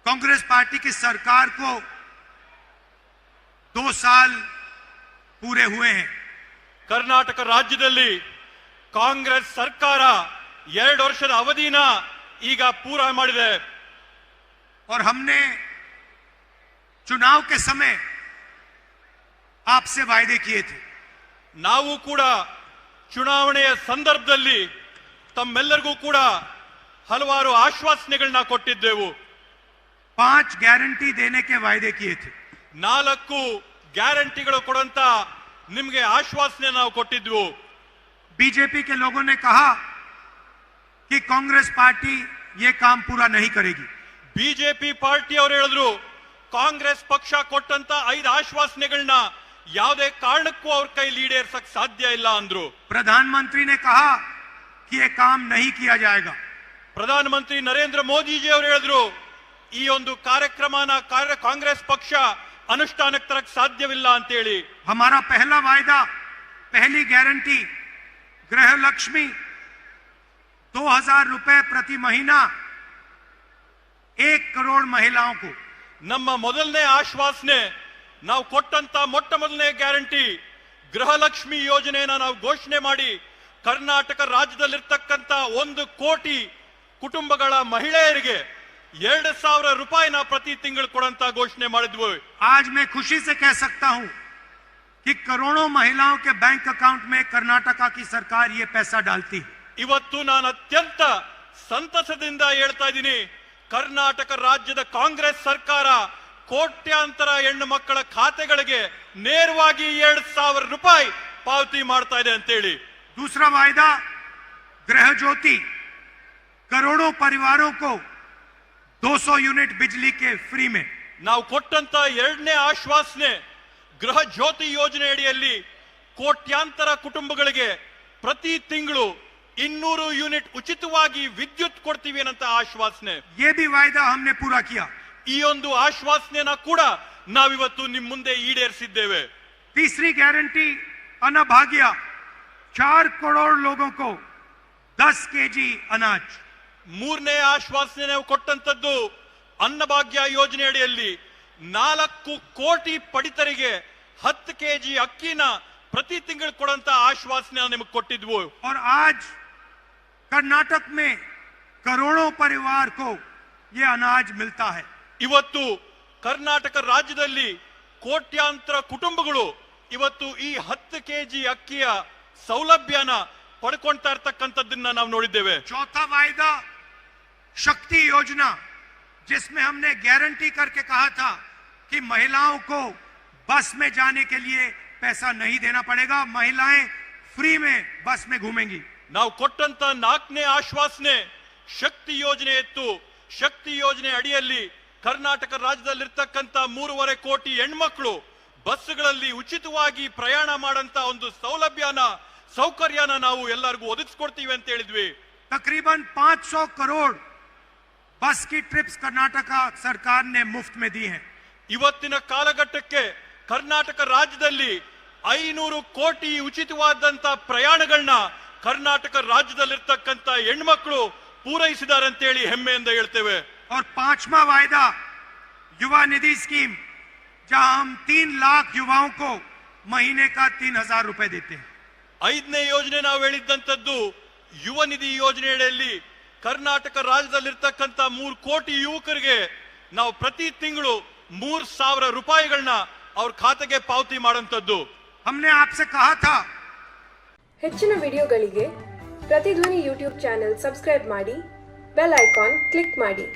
Congress party की सरकार को 2 साल पूरे हुए हैं। कर्नाटक राज्यದಲ್ಲಿ ಕಾಂಗ್ರೆಸ್ ಸರ್ಕಾರ 2 ವರ್ಷದ ಅವಧಿನ ಈಗ ಪೂರ ಮಾಡಿದೆ। और हमने चुनाव के समय आपसे वायदे किए थे। ನಾವು ಕೂಡ ಚುನಾವಣೆಯ ಸಂದರ್ಭದಲ್ಲಿ ತಮ್ಮೆಲ್ಲರಿಗೂ ಕೂಡ ಹಲವಾರು ಆಶ್ವಾಸನೆಗಳನ್ನು ಕೊಟ್ಟಿದ್ದೆವು। 5 गारंटी देने के वायदे किए थे। 4 ಗ್ಯಾರಂಟಿಗಳು ಕೊಡುವಂತ ನಿಮಗೆ ಆಶ್ವಾಸನೆ ನಾವು ಕೊಟ್ಟಿದ್ವು। बीजेपी के लोगों ने कहा कि कांग्रेस पार्टी ये काम पूरा नहीं करेगी। ಬಿಜೆಪಿ ಪಾರ್ಟಿ ಅವರು ಹೇಳಿದ್ರು ಕಾಂಗ್ರೆಸ್ ಪಕ್ಷ ಕೊಟ್ಟಂತ 5 ಆಶ್ವಾಸನೆಗಳನ್ನ ಯಾವುದೇ ಕಾರಣಕ್ಕೂ ಅವ್ರ ಕೈಲಿ ಈಡೇರಿಸಕ್ಕೆ ಸಾಧ್ಯ ಇಲ್ಲ ಅಂದ್ರು। प्रधानमंत्री ने कहा कि ये काम नहीं किया जाएगा। ಪ್ರಧಾನಮಂತ್ರಿ ನರೇಂದ್ರ ಮೋದಿ ಜಿ ಅವರು ಹೇಳಿದ್ರು ಈ ಒಂದು ಕಾರ್ಯಕ್ರಮನ ಕಾಂಗ್ರೆಸ್ ಪಕ್ಷ ಅನುಷ್ಠಾನಕ್ಕೆ ತರಕ್ಕೆ ಸಾಧ್ಯವಿಲ್ಲ ಅಂತ ಹೇಳಿ। हमारा पहला वायदा, पहली गारंटी गृह लक्ष्मी 2000 रुपए प्रति महीना 1 करोड़ महिलाओं को। ನಮ್ಮ ಮೊದಲನೇ ಆಶ್ವಾಸನೆ ನಾವು ಕೊಟ್ಟಂತ ಮೊಟ್ಟ ಮೊದಲನೇ ಗ್ಯಾರಂಟಿ ಗೃಹಲಕ್ಷ್ಮಿ ಯೋಜನೆಯನ್ನ ನಾವು ಘೋಷಣೆ ಮಾಡಿ ಕರ್ನಾಟಕ ರಾಜ್ಯದಲ್ಲಿರ್ತಕ್ಕಂತ 1 ಕೋಟಿ ಕುಟುಂಬಗಳ ಮಹಿಳೆಯರಿಗೆ 2000 ರೂಪಾಯಿನ ಪ್ರತಿ ತಿಂಗಳು ಕೊಡಂತ ಘೋಷಣೆ ಮಾಡಿದ್ವು। आज मैं खुशी से कह सकता हूं कि करोड़ों महिलाओं के बैंक अकाउंट में कर्नाटका की सरकार ये पैसा डालती है। ಇವತ್ತು ನಾನು ಅತ್ಯಂತ ಸಂತಸದಿಂದ ಹೇಳ್ತಾ ಇದ್ದೀನಿ, ಕರ್ನಾಟಕ ರಾಜ್ಯದ ಕಾಂಗ್ರೆಸ್ ಸರ್ಕಾರ ಕೋಟ್ಯಾಂತರ ಹೆಣ್ಣು ಮಕ್ಕಳ ಖಾತೆಗಳಿಗೆ ನೇರವಾಗಿ 2000 ರೂಪಾಯಿ ಪಾವತಿ ಮಾಡ್ತಾ ಇದೆ ಅಂತ ಹೇಳಿ। दूसरा वायदा गृह ज्योति, करोड़ों परिवारों को 200 यूनिट बिजली के फ्री में। ನಾವು ಕೊಟ್ಟಂತ ಎರಡನೇ ಆಶ್ವಾಸನೆ ಗೃಹ ಜ್ಯೋತಿ ಯೋಜನೆ ಅಡಿಯಲ್ಲಿ ಕೋಟ್ಯಾಂತರ ಕುಟುಂಬಗಳಿಗೆ ಪ್ರತಿ ತಿಂಗಳು 200 ಯೂನಿಟ್ ಉಚಿತವಾಗಿ ವಿದ್ಯುತ್ ಕೊಡ್ತೀವಿ ಅನ್ನಂತ ಆಶ್ವಾಸನೆ। ये भी वायदा हमने पूरा किया। ಈ ಒಂದು ಆಶ್ವಾಸನೆನ ಕೂಡ ನಾವಿವತ್ತು ನಿಮ್ಮ ಮುಂದೆ ಈಡೇರಿಸಿದ್ದೇವೆ। तीसरी गारंटी अन्नभाग्य, 4 करोड़ लोगों को 10 केजी अनाज। ಮೂರನೇ ಆಶ್ವಾಸನೆ ನಾವು ಕೊಟ್ಟಂತದ್ದು ಅನ್ನಭಾಗ್ಯ ಯೋಜನೆ ಅಡಿಯಲ್ಲಿ 4 ಕೋಟಿ ಪಡಿತರಿಗೆ 10 ಕೆಜಿ ಅಕ್ಕಿನ ಪ್ರತಿ ತಿಂಗಳು ಕೊಡುವಂತ ಆಶ್ವಾಸನೆ ನಿಮಗೆ ಕೊಟ್ಟಿದ್ವು। और आज कर्नाटक में करोड़ों परिवार को ये अनाज मिलता है। ಇವತ್ತು ಕರ್ನಾಟಕ ರಾಜ್ಯದಲ್ಲಿ ಕೋಟ್ಯಾಂತರ ಕುಟುಂಬಗಳು ಇವತ್ತು ಈ 10 ಕೆಜಿ ಅಕ್ಕಿಯ ಸೌಲಭ್ಯನ ಪಡ್ಕೊಂತಾ ಇರ್ತಕ್ಕಂಥದ್ದನ್ನ ನಾವು ನೋಡಿದ್ದೇವೆ। चौथा वायदा शक्ति योजना, जिसमें हमने गारंटी करके कहा था कि महिलाओं को बस में जाने के लिए पैसा नहीं देना पड़ेगा, महिलाएं फ्री में बस में घूमेंगी। ನಾವು ಕೊಟ್ಟಂತ 4ನೇ ಆಶ್ವಾಸನೆ ಶಕ್ತಿ ಯೋಜನೆ ಇತ್ತು। ಶಕ್ತಿ ಯೋಜನೆ ಅಡಿಯಲ್ಲಿ ಕರ್ನಾಟಕ ರಾಜ್ಯದಲ್ಲಿರ್ತಕ್ಕಂಥ 3.5 ಕೋಟಿ ಹೆಣ್ಮಕ್ಳು ಬಸ್ಗಳಲ್ಲಿ ಉಚಿತವಾಗಿ ಪ್ರಯಾಣ ಮಾಡಂತ ಒಂದು ಸೌಕರ್ಯನ ನಾವು ಎಲ್ಲರಿಗೂ ಒದಗಿಸ್ಕೊಡ್ತೀವಿ ಅಂತ ಹೇಳಿದ್ವಿ। तकरीबन 500 करोड़ बस की ट्रिप्स कर्नाटका सरकार ने मुफ्त में दी हैं। ಇವತ್ತಿನ ಕಾಲಘಟ್ಟಕ್ಕೆ ಕರ್ನಾಟಕ ರಾಜ್ಯದಲ್ಲಿ 500 ಕೋಟಿ ಉಚಿತವಾದಂತ ಪ್ರಯಾಣಗಳನ್ನ ಕರ್ನಾಟಕ ರಾಜ್ಯದಲ್ಲಿರ್ತಕ್ಕಂಥ ಹೆಣ್ಮಕ್ಳು ಪೂರೈಸಿದ್ದಾರೆ ಅಂತ ಹೇಳಿ ಹೆಮ್ಮೆಯಿಂದ ಹೇಳ್ತೇವೆ। और 5वां वायदा युवा निधि स्कीम, जहां हम 3 लाख युवाओं को महीने का 3000 रुपए देते हैं। 5ನೇ ಯೋಜನೆ ನಾವು ಹೇಳಿದ್ದಂತದ್ದು ಯುವ ನಿಧಿ ಯೋಜನೆಯಲ್ಲಿ ಕರ್ನಾಟಕ ರಾಜ್ಯದಲ್ಲಿರ್ತಕ್ಕಂಥ 3 ಕೋಟಿ ಯುವಕರಿಗೆ ನಾವು ಪ್ರತಿ ತಿಂಗಳು 3000 ರೂಪಾಯಿಗಳನ್ನ ಅವ್ರ ಖಾತೆಗೆ ಪಾವತಿ ಮಾಡುವಂತದ್ದು। हमने आपसे कहा था। ಹೆಚ್ಚಿನ ವಿಡಿಯೋಗಳಿಗೆ ಪ್ರತಿಧ್ವನಿ ಯೂಟ್ಯೂಬ್ ಚಾನೆಲ್ ಸಬ್ಸ್ಕ್ರೈಬ್ ಮಾಡಿ, ಬೆಲ್ ಐಕಾನ್ ಕ್ಲಿಕ್ ಮಾಡಿ।